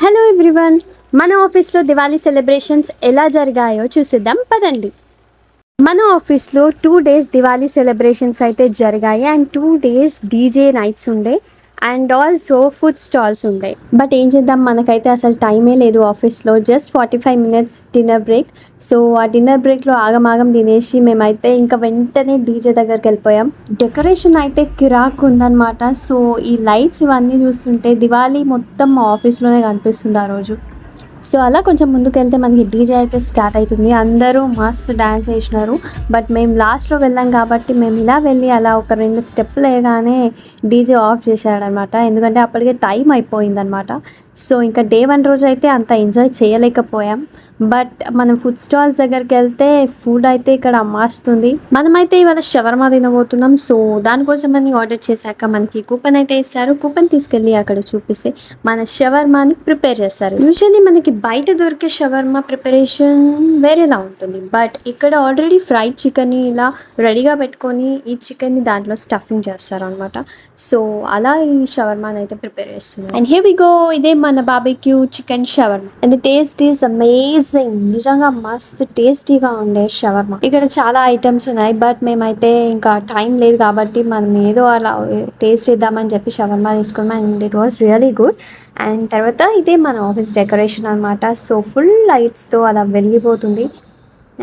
Hello everyone, మన ఆఫీస్లో Diwali celebrations ఎలా జరిగాయో చూసిద్దాం పదండి. మన ఆఫీస్లో 2 days దివాళీ సెలబ్రేషన్స్ అయితే జరిగాయి అండ్ 2 days డీజే నైట్స్ ఉండే అండ్ ఆల్సో ఫుడ్ స్టాల్స్ ఉండే. బట్ ఏం చేద్దాం, మనకైతే అసలు టైమే లేదు ఆఫీస్లో. Just 45 minutes dinner break. So ఆ డిన్నర్ బ్రేక్లో ఆగమాగం తినేసి మేమైతే ఇంకా వెంటనే డీజే దగ్గరికి వెళ్ళిపోయాం. డెకరేషన్ అయితే కిరాక్ ఉందన్నమాట. సో ఈ లైట్స్ ఇవన్నీ చూస్తుంటే దివాళీ మొత్తం మా ఆఫీస్లోనే కనిపిస్తుంది ఆ రోజు. సో అలా కొంచెం ముందుకెళ్తే మనకి డీజే అయితే స్టార్ట్ అవుతుంది. అందరూ మస్తు డ్యాన్స్ వేసినారు. బట్ మేము లాస్ట్లో వెళ్ళాం కాబట్టి మేము ఇలా వెళ్ళి అలా ఒక 2 స్టెప్పులు వేయగానే డీజే ఆఫ్ చేశాడనమాట. ఎందుకంటే అప్పటికే టైం అయిపోయిందనమాట. సో ఇంకా డే 1 రోజు అయితే అంత ఎంజాయ్ చేయలేకపోయాం. బట్ మనం ఫుడ్ స్టాల్స్ దగ్గరికి వెళ్తే ఫుడ్ అయితే ఇక్కడ అమ్మాస్తుంది. మనమైతే ఇవాళ షవర్మా తినబోతున్నాం. సో దానికోసం అని ఆర్డర్ చేశాక మనకి కూపన్ అయితే ఇస్తారు. కూపన్ తీసుకెళ్ళి అక్కడ చూపిస్తే మన షవర్మాని ప్రిపేర్ చేస్తారు. యూజువల్లీ మనకి బయట దొరికే షవర్మా ప్రిపరేషన్ వేరేలా ఉంటుంది. బట్ ఇక్కడ ఆల్రెడీ ఫ్రైడ్ చికెన్ని ఇలా రెడీగా పెట్టుకొని ఈ చికెన్ని దాంట్లో స్టఫింగ్ చేస్తారు అనమాట. సో అలా ఈ షవర్మాని అయితే ప్రిపేర్ చేస్తున్నారు. అండ్ హియర్ వి గో, ఇదే మన barbecue chicken shawarma and the taste is amazing. నిజంగా మస్తు టేస్టీగా ఉండే షవర్మా. ఇక్కడ చాలా ఐటమ్స్ ఉన్నాయి బట్ మేమైతే ఇంకా టైం లేదు కాబట్టి మనం ఏదో అలా టేస్ట్ చేద్దామని చెప్పి షవర్మా తీసుకున్నాం and it was really good. And తర్వాత ఇదే మన ఆఫీస్ డెకరేషన్ అనమాట. సో ఫుల్ లైట్స్తో అలా వెలిగిపోతుంది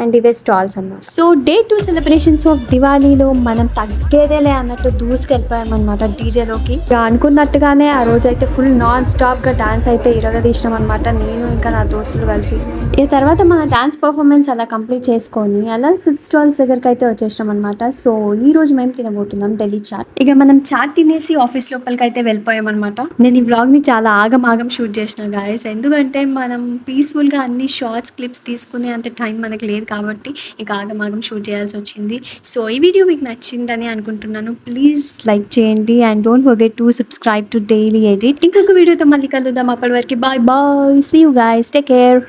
అండ్ ఇవే స్టాల్స్ అన్నమాట. సో డే 2 సెలబ్రేషన్స్ ఆఫ్ దివాళీలో మనం తగ్గేదేలే అన్నట్టు దూసుకెళ్ళిపోయామన్నమాట డీజేలోకి. అనుకున్నట్టుగానే ఆ రోజు అయితే ఫుల్ నాన్ స్టాప్గా డాన్స్ అయితే ఇరగదీసినాం అనమాట, నేను ఇంకా నా దోస్తులు కలిసి. ఈ తర్వాత మన డాన్స్ పర్ఫార్మెన్స్ అలా కంప్లీట్ చేసుకొని అలా ఫుడ్ స్టాల్స్ దగ్గరికి అయితే వచ్చేసినాం అనమాట. సో ఈ రోజు మేము తినబోతున్నాం ఢిల్లీ చాట్. ఇక మనం చాట్ తినేసి ఆఫీస్ లోపలికి అయితే వెళ్ళిపోయాం అనమాట. నేను ఈ వ్లాగ్ ని చాలా ఆగమాగం షూట్ చేసిన గాయస్, ఎందుకంటే మనం పీస్ఫుల్ గా అన్ని షార్ట్స్ క్లిప్స్ తీసుకునే అంత టైం మనకి లేదు కాబట్టి ఇక ఆగమాగం షూట్ చేయాల్సి వచ్చింది. సో ఈ వీడియో మీకు నచ్చిందని అనుకుంటున్నాను. ప్లీజ్ లైక్ చేయండి and don't forget to subscribe to daily edit. ఇంకొక వీడియోతో మళ్ళీ కలుద్దాం. అప్పటి వరకు bye bye, see you guys, take care.